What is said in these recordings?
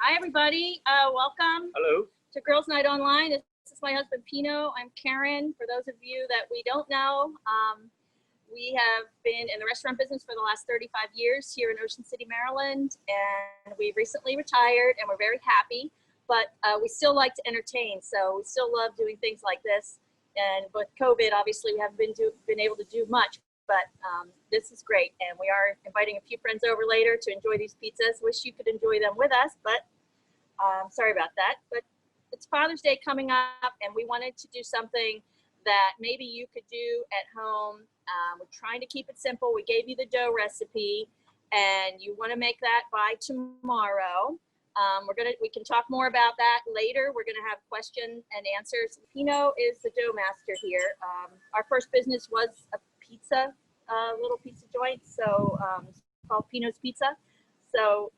Hi, everybody. Welcome. Hello. To Girls Night Online. This is my husband, Pino. I'm Karen. For those of you that we don't know, we have been in the restaurant business for the last 35 years here in Ocean City, Maryland, and we recently retired, and we're very happy, but we still like to entertain, so we still love doing things like this. And with COVID, obviously, we haven't been able to do much, but this is great, and we are inviting a few friends over later to enjoy these pizzas. Wish you could enjoy them with us, but sorry about that. But it's Father's Day coming up, and we wanted to do something that maybe you could do at home. We're trying to keep it simple. We gave you the dough recipe, and you want to make that by tomorrow. We can talk more about that later. We're gonna have question and answers. Pino is the dough master here. Our first business was a pizza, little pizza joint, so it's called Pino's Pizza. So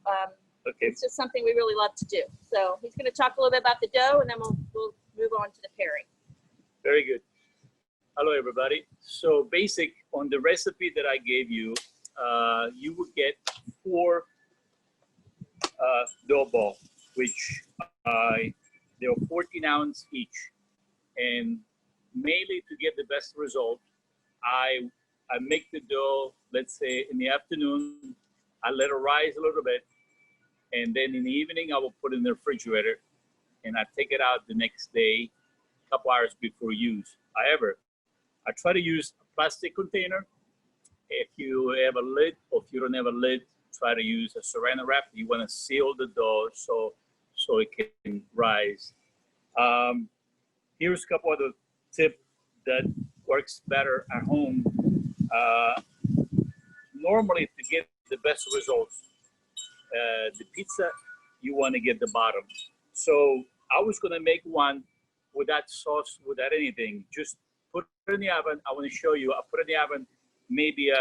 Okay. it's just something we really love to do. So he's gonna talk a little bit about the dough, and then we'll move on to the pairing. Very good. Hello, everybody. So basic on the recipe that I gave you, you would get 4 dough balls, which they are 14 ounce each. And mainly to get the best result, I make the dough, let's say in the afternoon, I let it rise a little bit. And then in the evening, I will put it in the refrigerator, and I take it out the next day, a couple hours before use. However, I try to use a plastic container. If you have a lid, or if you don't have a lid, try to use a saran wrap. You want to seal the dough so it can rise. Here's a couple other tips that works better at home. Normally, to get the best results, the pizza, you want to get the bottom. So I was going to make one without sauce, without anything. Just put it in the oven. I want to show you. I put it in the oven, maybe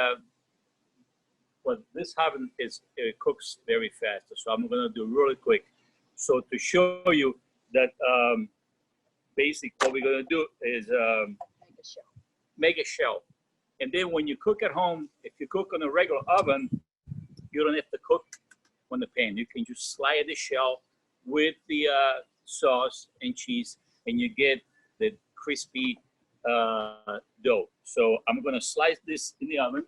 well, this oven it cooks very fast, so I'm going to do really quick. So to show you that basic, what we're going to do is make a shell. And then when you cook at home, if you cook on a regular oven, you don't have to cook on the pan. You can just slide the shell with the sauce and cheese, and you get the crispy dough. So I'm going to slice this in the oven.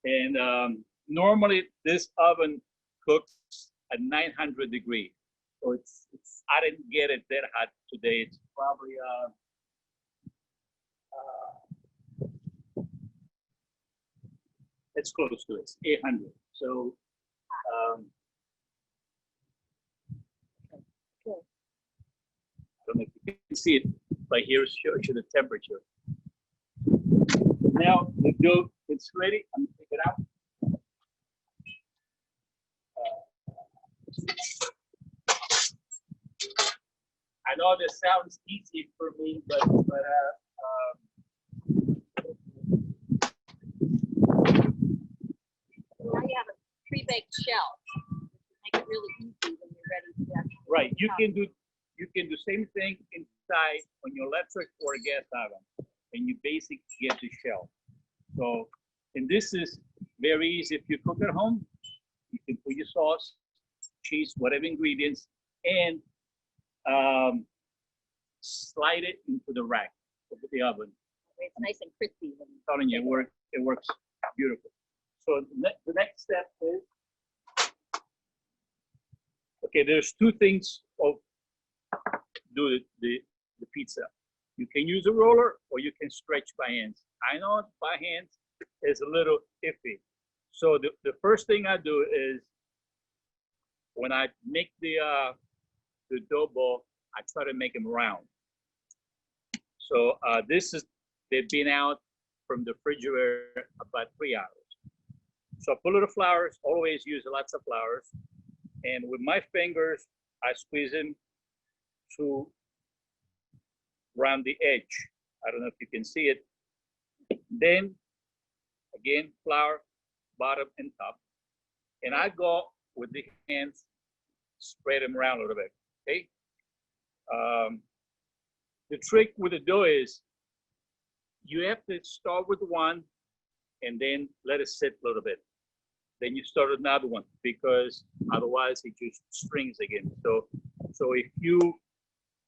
And normally this oven cooks at 900 degrees. So it's I didn't get it that hot today. It's probably it's close to it. It's 800. So I don't know if you can see it, but here shows you the temperature. Now the dough is ready. I'm gonna take it out. I know this sounds easy for me, but Now you have a pre-baked shell. Make it really easy when you're ready to actually. right, you can do same thing inside on your electric or a gas oven, and you basically get the shell. So, and this is very easy. If you cook at home, you can put your sauce, cheese, whatever ingredients, and slide it into the rack of the oven. It's nice and crispy. I'm telling you, it works beautiful. So the next step is, okay, there's 2 things of do the pizza. You can use a roller or you can stretch by hands. I know by hands is a little iffy. So the first thing I do is when I make the dough ball, I try to make them round. So they've been out from the refrigerator about 3 hours. So I put a little flours, always use lots of flours. And with my fingers, I squeeze them to around the edge. I don't know if you can see it. Then again, flour, bottom and top. And I go with the hands, spread them around a little bit, okay? The trick with the dough is you have to start with one and then let it sit a little bit. then you start another one because otherwise it just strings again. So if you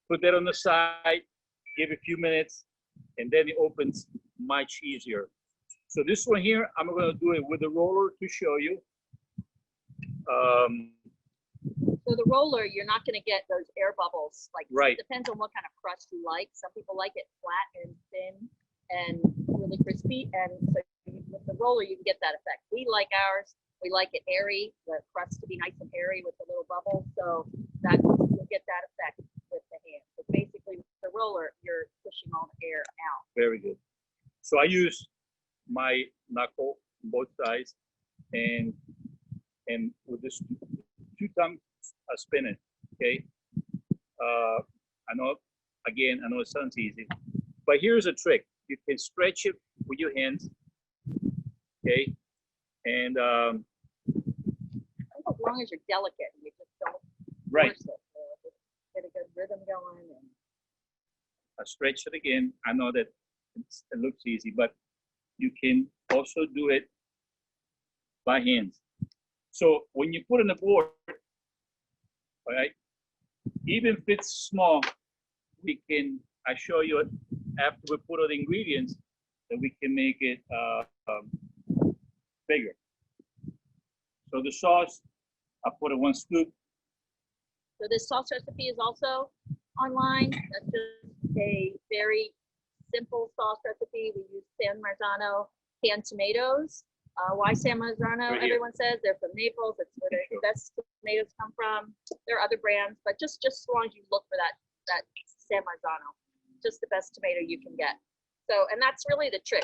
put that on the side, give it a few minutes, and then it opens much easier. So this one here, I'm gonna do it with the roller to show you. So the roller, you're not going to get those air bubbles. Like, right. It depends on what kind of crust you like. Some people like it flat and thin and really crispy. And so with the roller, you can get that effect. We like ours. We like it airy, the crust to be nice and airy with the little bubbles. So that you'll get that effect with the hand. So basically, with the roller, you're pushing all the air out. Very good. So I use my knuckle on both sides, and with this 2 times I spin it. Okay. I know it sounds easy, but here's a trick. You can stretch it with your hands. Okay. And as long as you're delicate and you just don't right. force it, just get a good rhythm going. And I stretch it again. I know that it looks easy, but you can also do it by hands. So when you put in the board, all right, even if it's small, I show you after we put all the ingredients that we can make it bigger. So the sauce, I put in 1 scoop. so this sauce recipe is also online. That's just a very simple sauce recipe. We use San Marzano canned tomatoes. Why San Marzano? Right here. Everyone says they're from Naples. It's where the best tomatoes come from. There are other brands, but just as long as you look for that San Marzano, just the best tomato you can get. So, and that's really the trick.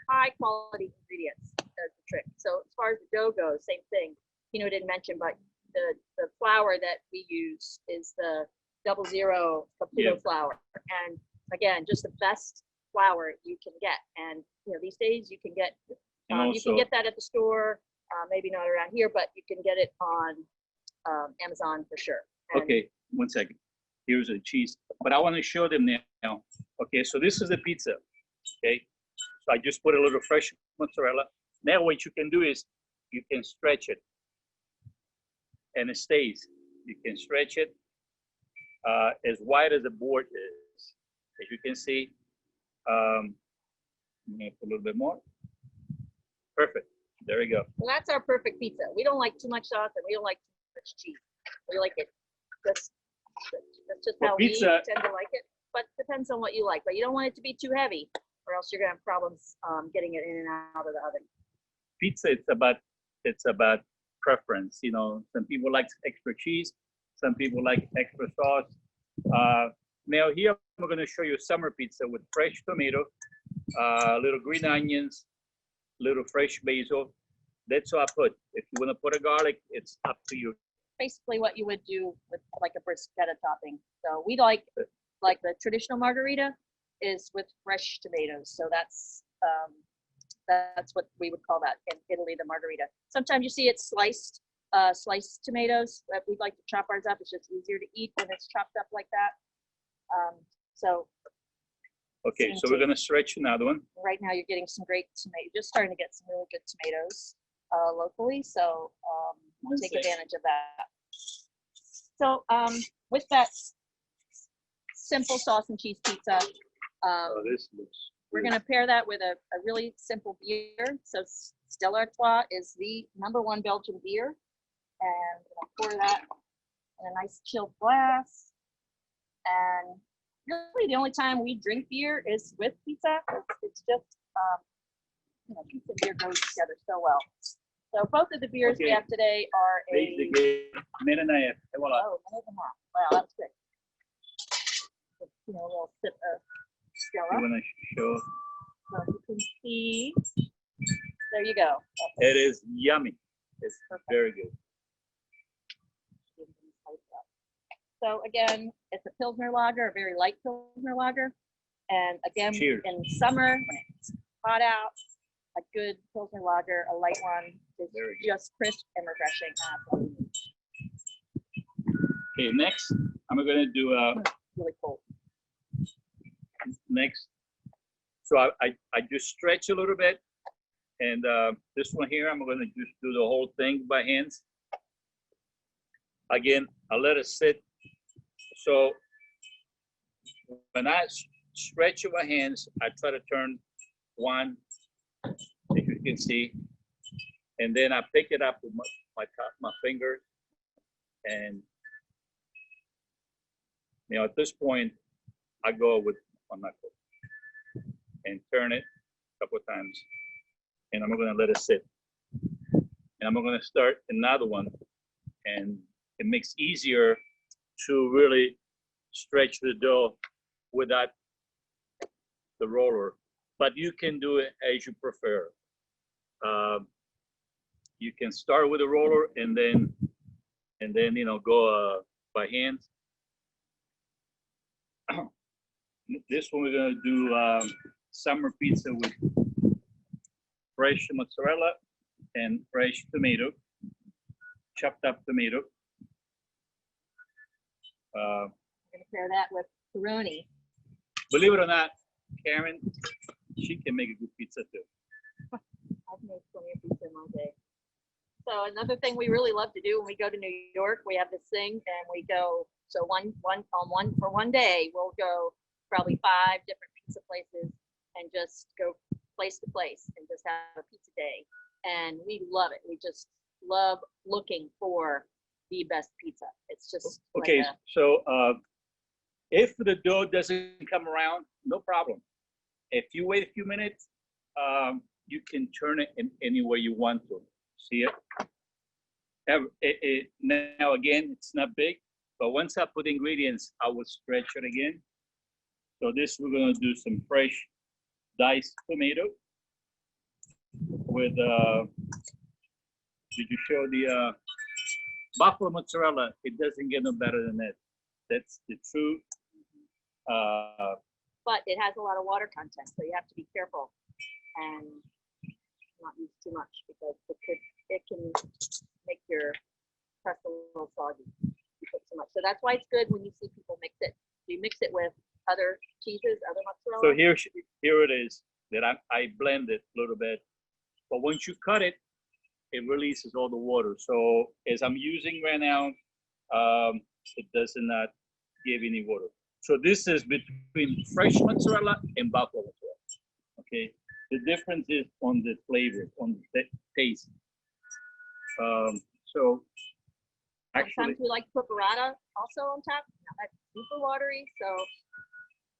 High quality ingredients is the trick. So as far as the dough goes, same thing. Pino didn't mention, but the flour that we use is the 00 Cappuccino flour, and again, just the best flour you can get. And these days you can get you can get that at the store, maybe not around here, but you can get it on Amazon for sure. And okay, 1 second. Here's the cheese, but I want to show them now. Okay, so this is the pizza. Okay, so I just put a little fresh mozzarella. Now what you can do is you can stretch it, and it stays. You can stretch it as wide as the board is. As you can see, I'm gonna put a little bit more. Perfect. There we go. So that's our perfect pizza. We don't like too much sauce and we don't like too much cheese. We like it that's just how we tend to like it. But it depends on what you like. But you don't want it to be too heavy, or else you're gonna have problems getting it in and out of the oven. Pizza, it's about preference. Some people like extra cheese, some people like extra sauce. Now here I'm going to show you summer pizza with fresh tomato, little green onions, little fresh basil. That's what I put. If you want to put a garlic, it's up to you. Basically what you would do with like a bruschetta topping. So we like the traditional margarita is with fresh tomatoes. So that's what we would call that in Italy, the margarita. Sometimes you see it sliced tomatoes. We'd like to chop ours up. It's just easier to eat when it's chopped up like that. Okay, so we're gonna stretch another one. Right now you're getting some great tomatoes, just starting to get some really good tomatoes locally. So take advantage of that. So with that simple sauce and cheese pizza, This looks we're gonna pair that with a really simple beer. So Stella Artois is the #1 Belgian beer. And I'm gonna pour that in a nice chilled glass. And really the only time we drink beer is with pizza. It's just, pizza and beer goes together so well. So both of the beers we have today are a minute and a half. Voila. Oh, minute and a half. Wow, that's quick. A little sip of Stella. You want to show? So you can see, there you go. It is yummy. It's very good. So again, it's a Pilsner lager, a very light Pilsner lager. And again, Cheers. in summer, when it's hot out, a good Pilsner lager, a light one, is just crisp and refreshing. Okay, next, I'm going to do really cold. next. So I just stretch a little bit, And this one here, I'm gonna just do the whole thing by hands. Again, I let it sit. So when I stretch with my hands, I try to turn one, if you can see, and then I pick it up with my fingers, and at this point, I go with my knuckle and turn it a couple of times, and I'm gonna let it sit, and I'm gonna start another one, and it makes easier to really stretch the dough without the roller, but you can do it as you prefer. You can start with a roller and then go by hand. This one we're gonna do summer pizza with fresh mozzarella and fresh tomato, chopped up tomato. I'm gonna pair that with pepperoni. Believe it or not, Karen, she can make a good pizza too. I've made plenty of pizza in my day. So another thing we really love to do when we go to New York, we have this thing, and we go. So for one day, we'll go probably 5 different pizza places and just go place to place and just have a pizza day. And we love it. We just love looking for the best pizza. It's just okay. So if the dough doesn't come around, no problem. If you wait a few minutes, you can turn it in any way you want to. See it? Now again, it's not big, but once I put ingredients, I will stretch it again. So this, we're gonna do some fresh diced tomato with, did you show the buffalo mozzarella? It doesn't get no better than that. That's the truth. But it has a lot of water content, so you have to be careful and not use too much, because it can make your crust a little soggy if you put too much. So that's why it's good when you see people mix it. You mix it with other cheeses, other mozzarella. So here it is that I blend it a little bit, but once you cut it, it releases all the water. So as I'm using right now, it does not give any water. So this is between fresh mozzarella and buffalo mozzarella. Okay, the difference is on the flavor, on the taste. So actually, sometimes we like to put burrata also on top. Now that's super watery, so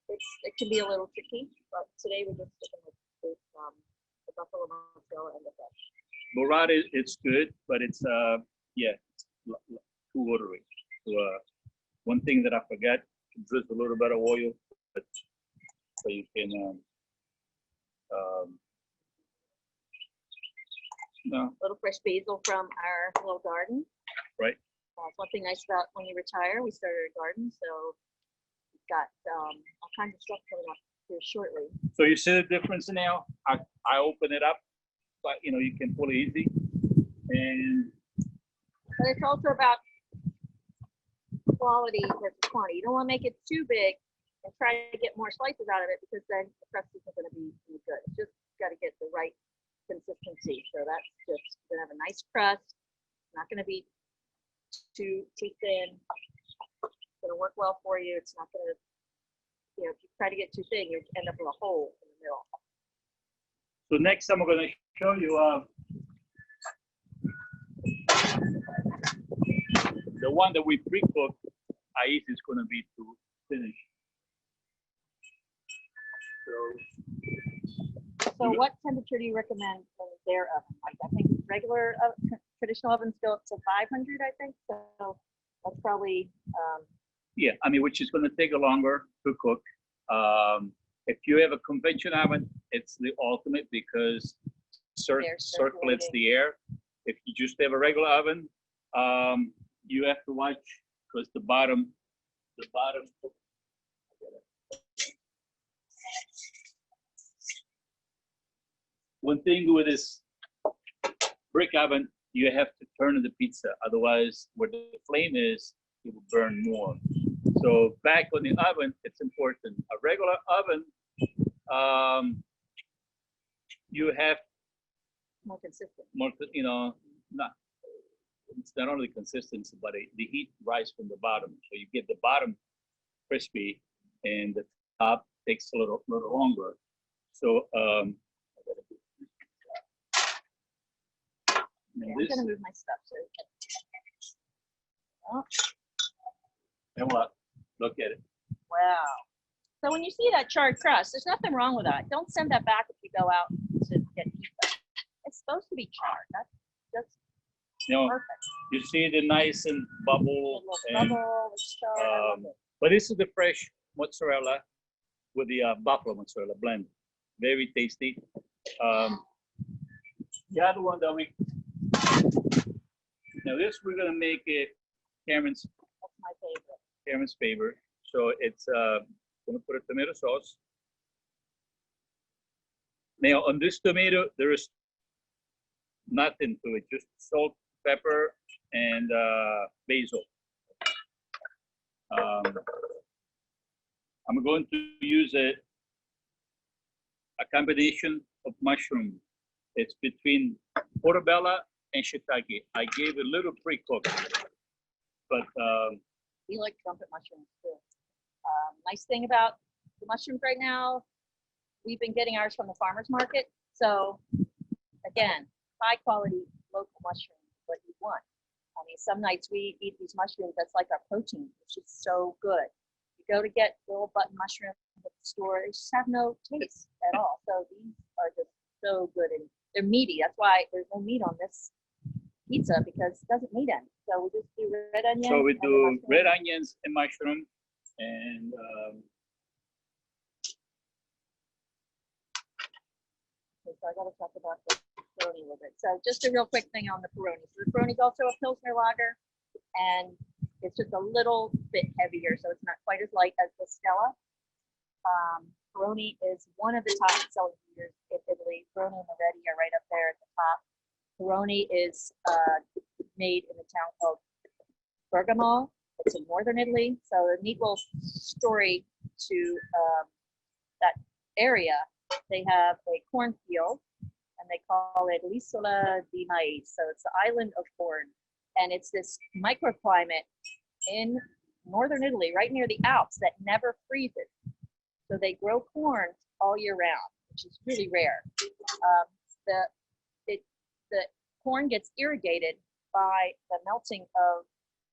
it can be a little tricky. But today we're just sticking with the buffalo mozzarella and the fresh. Burrata, it's good, but it's it's too watery. So one thing that I forgot, just a little bit of oil, so you can a little fresh basil from our little garden. Right. One thing nice about when you retire, we started a garden, so we've got all kinds of stuff coming up here shortly. So you see the difference now? I open it up, but you can pull it easy. But it's also about quality versus quantity. You don't want to make it too big and try to get more slices out of it, because then the crust isn't going to be good. It's just got to get the right consistency. So that's just going to have a nice crust. It's not going to be too thin. It's going to work well for you. It's not going to, if you try to get too thin, you end up with a hole in the middle. So next I'm going to show you the one that we pre-cooked. How easy it's going to be to finish. So what temperature do you recommend in their oven? Like, I think regular traditional ovens go up to 500, I think. So that's probably. Yeah, I mean, which is going to take longer to cook. If you have a conventional oven, it's the ultimate, because circulates the air. If you just have a regular oven, you have to watch, because the bottom. One thing with this brick oven, you have to turn the pizza. Otherwise, where the flame is, it will burn more. So back on the oven, it's important. A regular oven, you have More consistent. more, not, it's not only consistency, but the heat rises from the bottom. So you get the bottom crispy and the top takes a little longer. So, I'm gonna move my stuff so you can. Oh, and what? Look at it. wow. So when you see that charred crust, there's nothing wrong with that. Don't send that back if you go out to get pizza. It's supposed to be charred. That's perfect. You see the nice and bubble. And, bubble, it's charred. I love it. but this is the fresh mozzarella with the buffalo mozzarella blend. Very tasty. The other one that now this we're gonna make it Karen's. That's my favorite. Karen's favorite. So it's gonna put a tomato sauce. Now on this tomato, there is nothing to it, just salt, pepper, and basil. I'm going to use a combination of mushroom. It's between portobello and shiitake. I gave a little pre-cooked, but we like trumpet mushrooms too. Nice thing about the mushrooms right now, we've been getting ours from the farmer's market. So again, high quality local mushrooms, what you want. I mean, some nights we eat these mushrooms, that's like our protein. It's just so good. You go to get little button mushrooms at the store, they just have no taste at all. So these are just so good, and they're meaty. That's why there's no meat on this pizza, because it doesn't need any. So we just do red onions. So we do red onions and mushroom, and okay, so I gotta talk about the pepperoni a little bit. So just a real quick thing on the pepperoni. So the pepperoni is also a Pilsner lager, and it's just a little bit heavier, so it's not quite as light as the Stella. Pepperoni is one of the top selling beers in Italy. Pepperoni and Moretti are right up there at the top. Pepperoni is made in a town called Bergamo. It's in northern Italy. So a neat little story to that area. They have a cornfield, and they call it l'Isola di Mais. So it's the island of corn, and it's this microclimate in northern Italy, right near the Alps, that never freezes. So they grow corn all year round, which is really rare. The corn gets irrigated by the melting of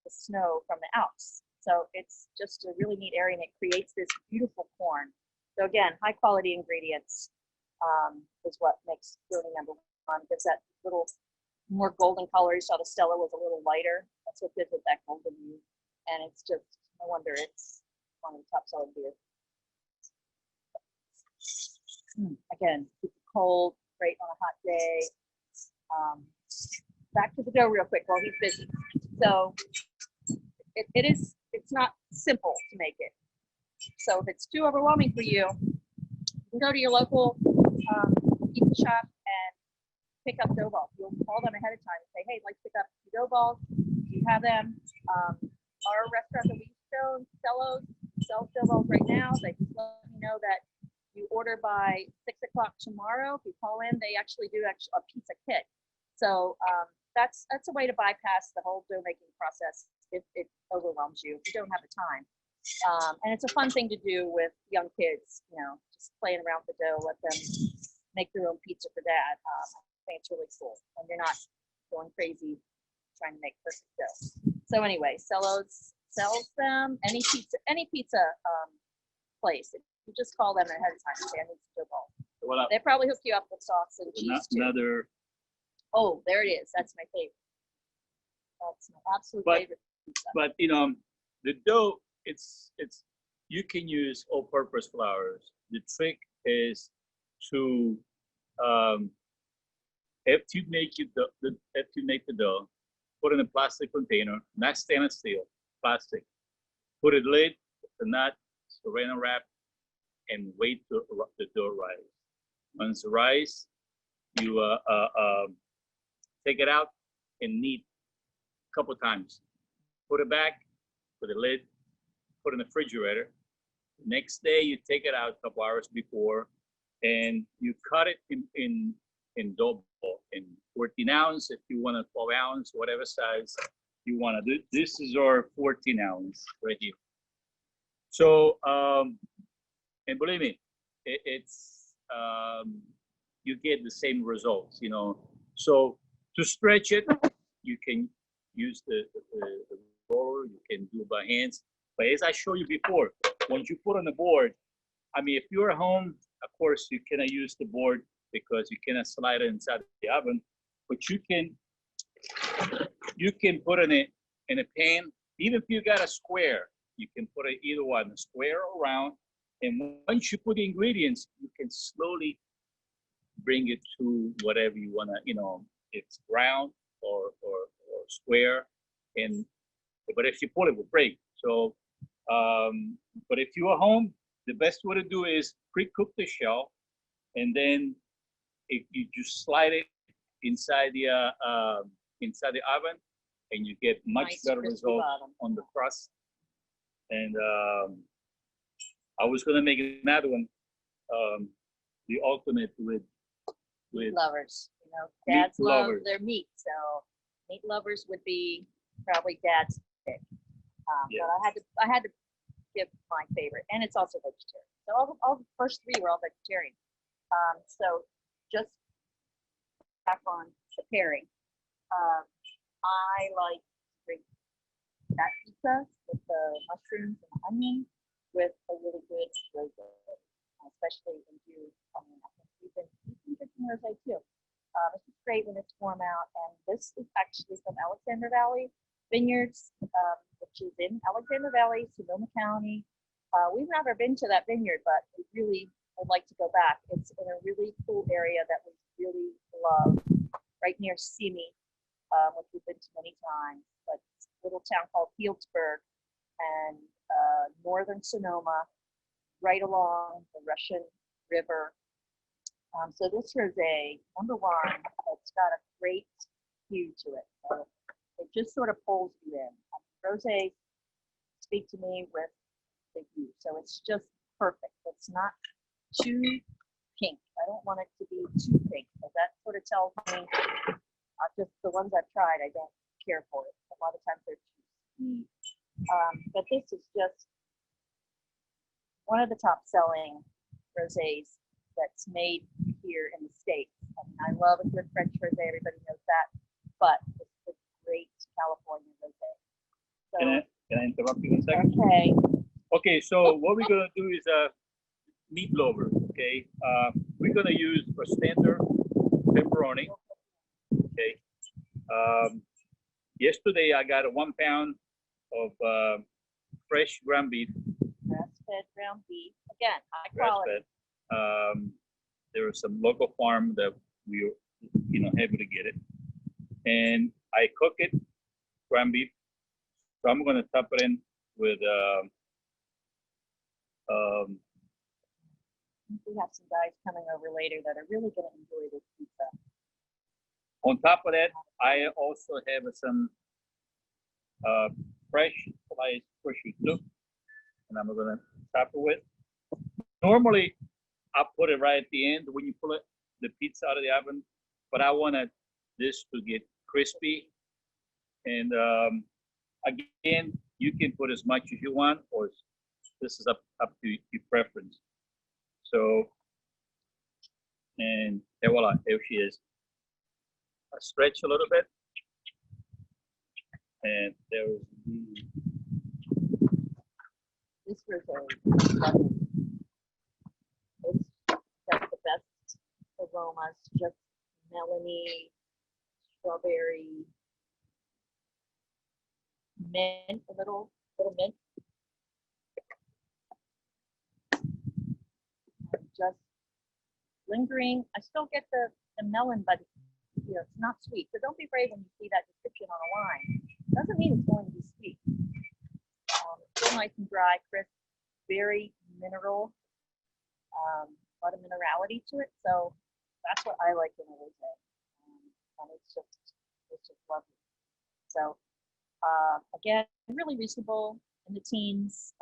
the snow from the Alps. So it's just a really neat area, and it creates this beautiful corn. So again, high quality ingredients is what makes pepperoni number one. Gives that little more golden color. You saw the Stella was a little lighter. That's what gives it that golden hue. And it's just, no wonder it's one of the top selling beers. Again, keep it cold, great on a hot day. Back to the dough real quick while he's busy. So it's not simple to make it. So if it's too overwhelming for you, you can go to your local pizza shop and pick up dough balls. You'll call them ahead of time and say, hey, I'd like to pick up dough balls. You have them. Our restaurant that we show, Sells dough balls right now. They just let me know that you order by 6 o'clock tomorrow. If you call in, they actually do a pizza kit. So that's a way to bypass the whole dough making process if it overwhelms you, if you don't have the time. And it's a fun thing to do with young kids, just playing around with the dough, let them make their own pizza for dad. I think it's really cool, and you're not going crazy trying to make perfect dough. So anyway, sells them, any pizza place. If you just call them ahead of time and say, I need some dough balls. Well, they probably hook you up with sauce and cheese too. Oh, there it is. That's my favorite. That's my absolute favorite pizza. But the dough, it's you can use all-purpose flours. The trick is to if you make the dough, put in a plastic container, not stainless steel, plastic. Put a lid, the nut, saran wrap, and wait till the dough rise. Once it rise, you take it out and knead a couple times. Put it back, put a lid, put in the refrigerator. Next day, you take it out a couple hours before, and you cut it in dough in 14 ounce, if you want a 12 ounce, whatever size you want to do. This is our 14 ounce right here. So, and believe me, it's you get the same results, you know. So to stretch it, you can use the roller, you can do it by hands. But as I showed you before, once you put on the board, I mean, if you're at home, of course, you cannot use the board because you cannot slide it inside the oven. But you can put it in a pan. Even if you got a square, you can put it either one, a square or round. And once you put the ingredients, you can slowly bring it to whatever you want to, you know, it's round or square. And but if you pull it, it will break. So, but if you're at home, the best way to do is pre-cook the shell, and then if you just slide it inside the oven, and you get much better result on the crust. And I was gonna make another one, the ultimate with meat lovers. You know, dads love their meat, so meat lovers would be probably dad's pick. Yeah. But I had to give my favorite, and it's also vegetarian. So all the first three were all vegetarian. So just back on the pairing, I like to drink that pizza with the mushrooms and the onion with a really good rosé, especially in June. I mean, I think we've been drinking rosé too. This is great when it's warm out, and this is actually from Alexandra Valley Vineyards, which is in Alexandra Valley, Sonoma County. We've never been to that vineyard, but we really would like to go back. It's in a really cool area that we really love, right near Simi, which we've been to many times. But it's a little town called Healdsburg, and northern Sonoma, right along the Russian River. So this rosé, number one, it's got a great hue to it. So it just sort of pulls you in. Rosé speak to me with the hue, so it's just perfect. It's not too pink. I don't want it to be too pink, because that sort of tells me, just the ones I've tried, I don't care for it. A lot of times they're too sweet. But this is just one of the top selling rosés that's made here in the States. I mean, I love a good French rosé, everybody knows that, but it's a great California rosé. So, can I interrupt you 1 second? Okay. Okay, so what we're gonna do is meat lover. Okay, we're gonna use for standard pepperoni. Okay. Yesterday I got 1 pound of fresh ground beef. Grass-fed ground beef. Again, high quality. There was some local farm that we were, you know, able to get it, and I cook it, ground beef. So I'm gonna top it in with we have some guys coming over later that are really gonna enjoy this pizza. On top of that, I also have some fresh sliced prosciutto, and I'm gonna top it with. Normally, I put it right at the end when you pull it, the pizza out of the oven, but I wanted this to get crispy. And again, you can put as much as you want, or this is up to your preference. So, and voila, there she is. I stretch a little bit, and there is this rosé. It's got the best aromas, just melony, strawberry, mint, a little mint. And just lingering. I still get the melon, but you know, it's not sweet. So don't be afraid when you see that description on a wine. It doesn't mean it's going to be sweet. It's still nice and dry, crisp, very mineral. A lot of minerality to it, so that's what I like in a rosé, and it's just lovely. So again, really reasonable, in the teens.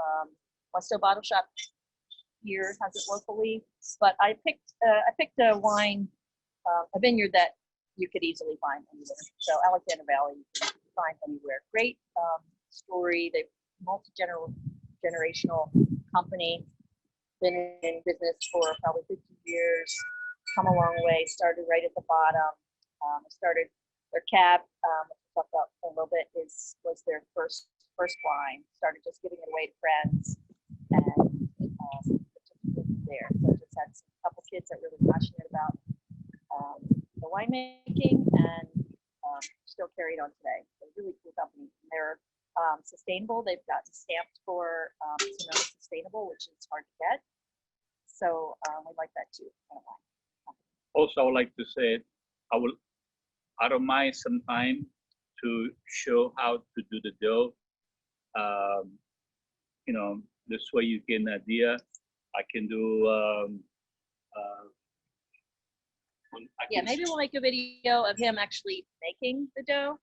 Westo Bottle Shop here has it locally, but I picked a wine, a vineyard that you could easily find anywhere. So Alexandra Valley, you can find anywhere. Great story. They've multi-generational company, been in business for probably 50 years, come a long way, started right at the bottom. Started their cab, we'll talk about a little bit, was their first wine. Started just giving it away to friends, and there. So just had a couple kids that were really passionate about the winemaking, and still carried on today. So really cool company. And they're sustainable. They've gotten stamped for sustainable, which is hard to get. So we like that too. Also, I would like to say, I don't mind some time to show how to do the dough. You know, this way you get an idea. I can do. Maybe we'll make a video of him actually making the dough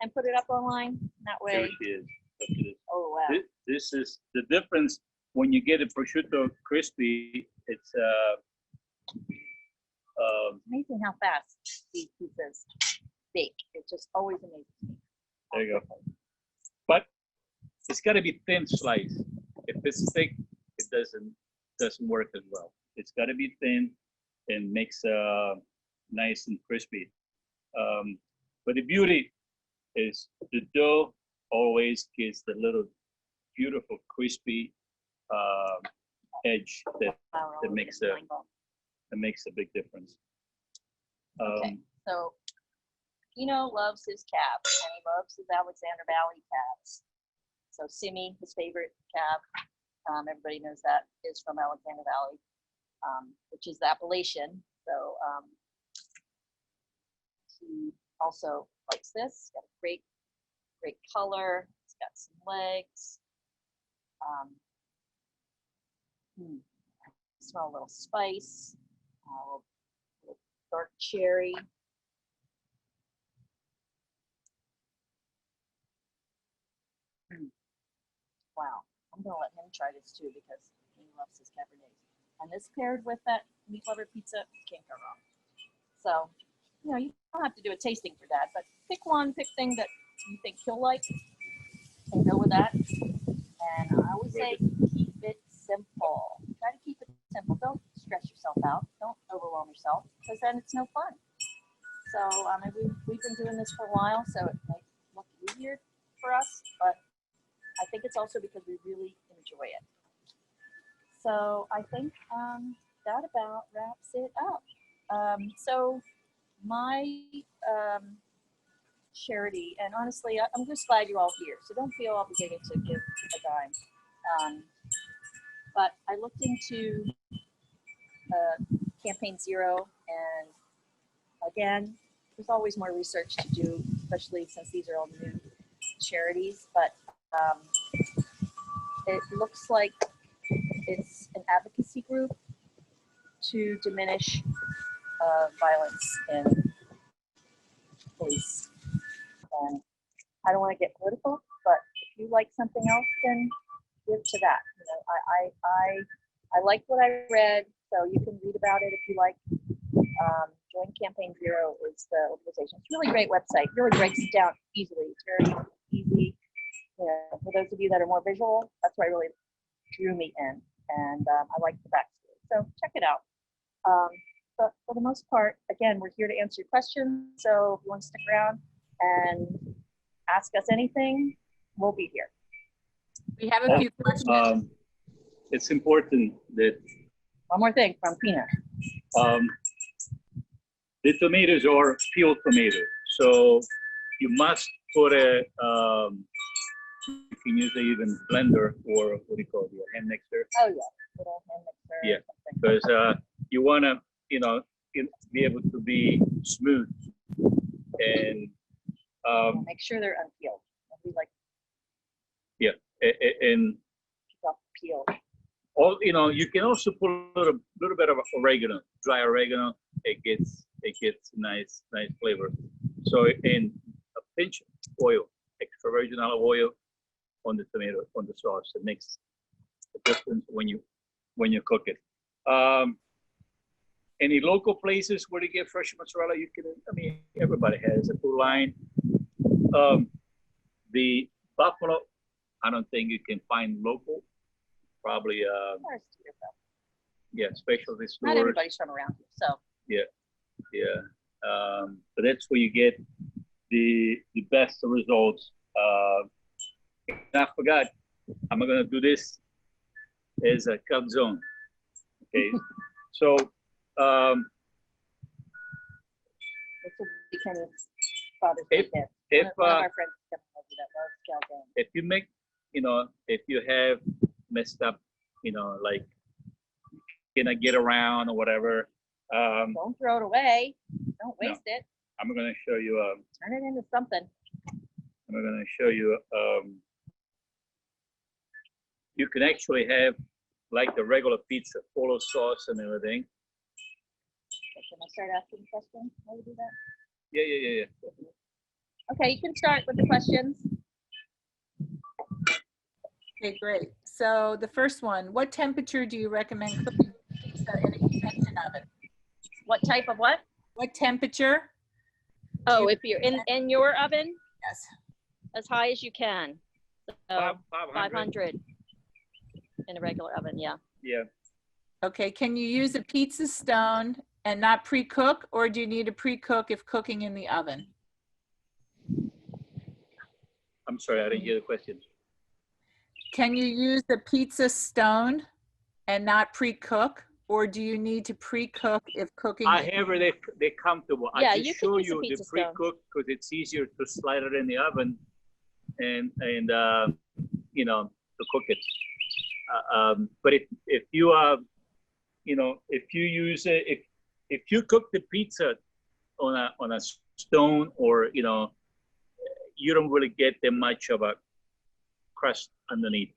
and put it up online. That way. Here it is. Look at it. Oh wow. This is the difference when you get a prosciutto crispy. It's amazing how fast these pieces bake. It just always amazes me. There you go. But it's got to be thin slice. If it's thick, it doesn't work as well. It's got to be thin and makes nice and crispy. But the beauty is the dough always gives the little beautiful crispy edge that makes a big difference. Okay, so Pino loves his cab, and he loves his Alexandra Valley cabs. So Simi, his favorite cab, everybody knows that, is from Alexandra Valley, which is the appellation. So he also likes this. It's got a great color. It's got some legs. Smell a little spice, a little dark cherry. Wow, I'm gonna let him try this too because he loves his Cabernets. And this paired with that meat lover pizza, can't go wrong. So, you know, you don't have to do a tasting for that, but pick thing that you think he'll like and go with that. And I always say keep it simple. Try to keep it simple. Don't stress yourself out. Don't overwhelm yourself because then it's no fun. So we've been doing this for a while, so it might look easier for us, but I think it's also because we really enjoy it. So I think that about wraps it up. So my charity, and honestly, I'm just glad you're all here, so don't feel obligated to give a dime. But I looked into Campaign Zero, and again, there's always more research to do, especially since these are all new charities, but it looks like it's an advocacy group to diminish violence in police. And I don't want to get political, but if you like something else, then give to that. You know, I liked what I read, so you can read about it if you like. Join Campaign Zero is the organization. It's a really great website. It really breaks it down easily. It's very easy. You know, for those of you that are more visual, that's why it really drew me in. And I like the backstory. So check it out. But for the most part, again, we're here to answer your questions. So if you want to stick around and ask us anything, we'll be here. We have a few questions. It's important that one more thing from Pino. The tomatoes are peeled tomatoes, so you must put a you can use an even blender or what do you call it, a hand mixer. Oh yeah, little hand mixer. Yeah, because you want to, you know, be able to be smooth and make sure they're unpeeled. We like. Yeah, and peel. All, you know, you can also put a little bit of oregano, dry oregano. It gets nice flavor. So in a pinch of oil, extra virgin olive oil on the tomato, on the sauce, it makes a difference when you cook it. any local places where you get fresh mozzarella, you can, I mean, everybody has a full line. The buffalo, I don't think you can find local. Probably, yeah, specialty stores. Not everybody's from around here, so. Yeah. But that's where you get the best results. I forgot, I'm gonna do this as a calzone. Okay, so This will be Kenny's Father's Day gift. if One of our friends is coming over that loves Calzone. if you make, if you have messed up, like you cannot get around or whatever, Don't throw it away. Don't waste it. I'm gonna show you. Turn it into something. I'm gonna show you. You can actually have like the regular pizza, full of sauce and everything. So can I start asking questions? How do we do that? Yeah. Okay, you can start with the questions. Okay, great. So the first one, what temperature do you recommend cooking pizza in a convection oven? What type of what? What temperature? Oh, if you're in your oven, Yes. as high as you can. So 500. 500 in a regular oven, yeah. Yeah. Okay, can you use a pizza stone and not pre-cook, or do you need to pre-cook if cooking in the oven? I'm sorry, I didn't hear the question. Can you use the pizza stone and not pre-cook, or do you need to pre-cook if cooking? However, they're comfortable. Yeah, I you just can show use a you the pizza stone. pre-cook because it's easier to slide it in the oven and to cook it. But if you if you use it, if you cook the pizza on a stone, or you don't really get that much of a crust underneath.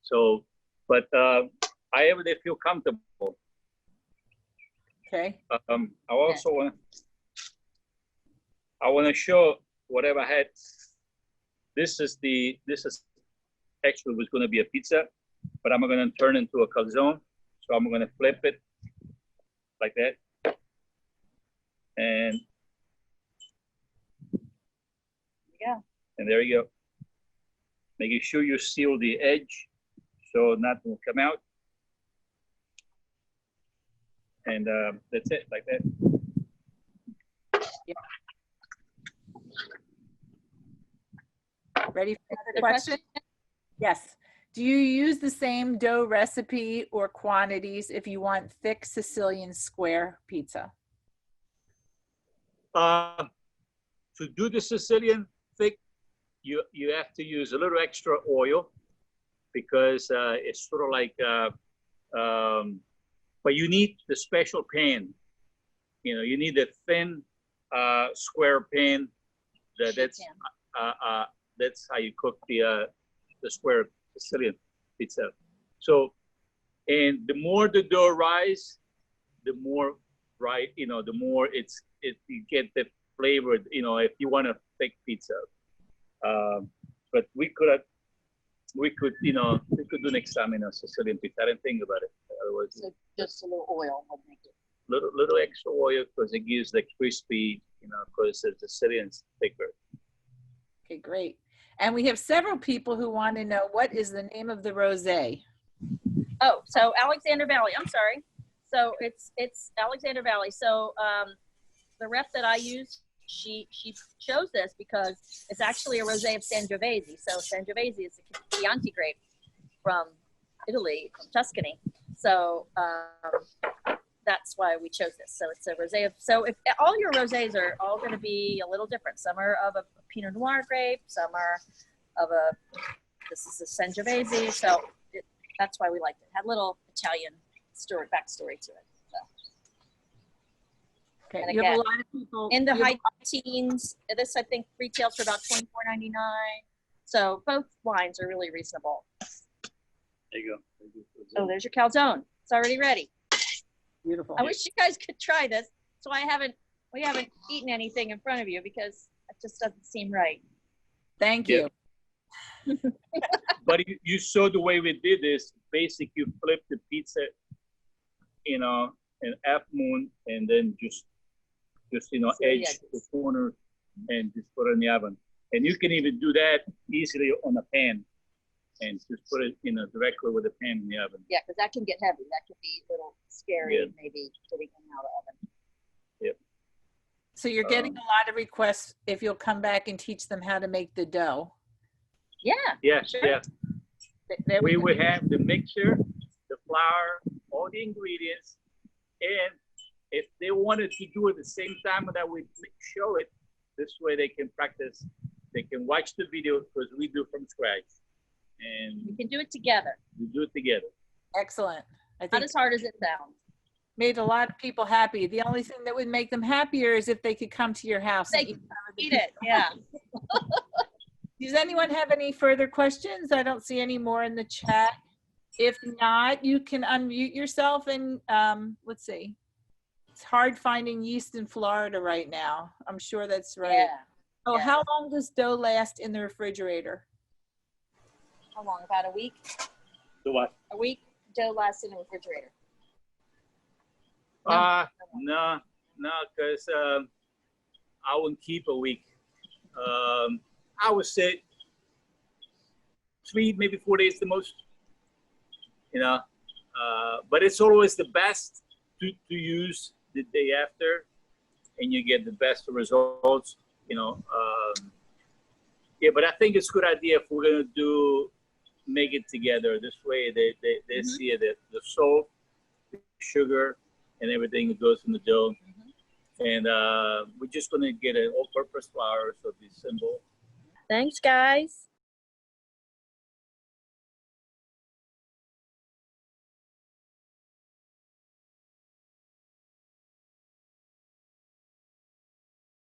So, but however they feel comfortable. Okay. I also want to show whatever I had. This is actually was going to be a pizza, but I'm going to turn into a calzone. So I'm going to flip it like that, and Yeah. And there you go. Making sure you seal the edge so nothing will come out. And that's it, like that. Ready for another question? Yes. Do you use the same dough recipe or quantities if you want thick Sicilian square pizza? To do the Sicilian thick, you have to use a little extra oil because it's sort of like, but you need the special pan. You need a thin square pan. That's how you cook the square Sicilian pizza. So, and the more the dough rise, the more the more you get the flavor. If you want a thick pizza, but we could do next time in a Sicilian pizza. I didn't think about it. Otherwise, So just a little oil will make it. little extra oil because it gives the crispy, because the Sicilian's thicker. Okay, great. And we have several people who want to know, what is the name of the rosé? Oh, so Alexandra Valley, I'm sorry. So it's Alexandra Valley. So the rep that I use, she chose this because it's actually a rosé of Sangiovese. So Sangiovese is the Chianti grape from Italy, from Tuscany. So that's why we chose this. So it's a rosé of, so if all your rosés are all going to be a little different. Some are of a Pinot Noir grape, some are of this is a Sangiovese. So that's why we liked it. It had a little Italian backstory to it. So. Okay, And you have again, a lot of people in the you have high teens, this I think retails for about $24.99. So both wines are really reasonable. There you go. Oh, there's your calzone. It's already ready. beautiful. I wish you guys could try this. So we haven't eaten anything in front of you because it just doesn't seem right. Thank Yeah. you. But you saw the way we did this. Basically, you flip the pizza, and half moon, and then just you know, So, yeah, edge the corner and just put it in the oven. And you can even do that easily on a pan and just put it in directly with the pan in the oven. Yeah, because that can get heavy. That can be a little scary, Yeah. maybe getting in and out of the oven. So you're getting a lot of requests if you'll come back and teach them how to make the dough. Yeah. Yeah, Sure. yeah. There We go. will have the mixture, the flour, all the ingredients, and if they wanted to do it at the same time that we show it, this way they can practice. They can watch the video because we do from scratch, and We can do it together. we do it together. Excellent. I Not think as hard as it sounds. made a lot of people happy. The only thing that would make them happier is if they could come to your house and They eat some of the Eat it. Yeah. Does anyone have any further questions? I don't see any more in the chat. If not, you can unmute yourself and let's see. It's hard finding yeast in Florida right now. I'm sure that's right. Yeah. Oh, yeah. how long does dough last in the refrigerator? How long? About a week? So what? A week. Dough lasts in the refrigerator. No, because I wouldn't keep a week. I would say 3, maybe 4 days the most. You know, but it's always the best to use the day after, and you get the best results. You know, yeah. But I think it's a good idea if we're gonna make it together. This way, they see the salt, the sugar, and everything that goes in the dough. And we're just gonna get an all-purpose flour, so the symbol. Thanks, guys.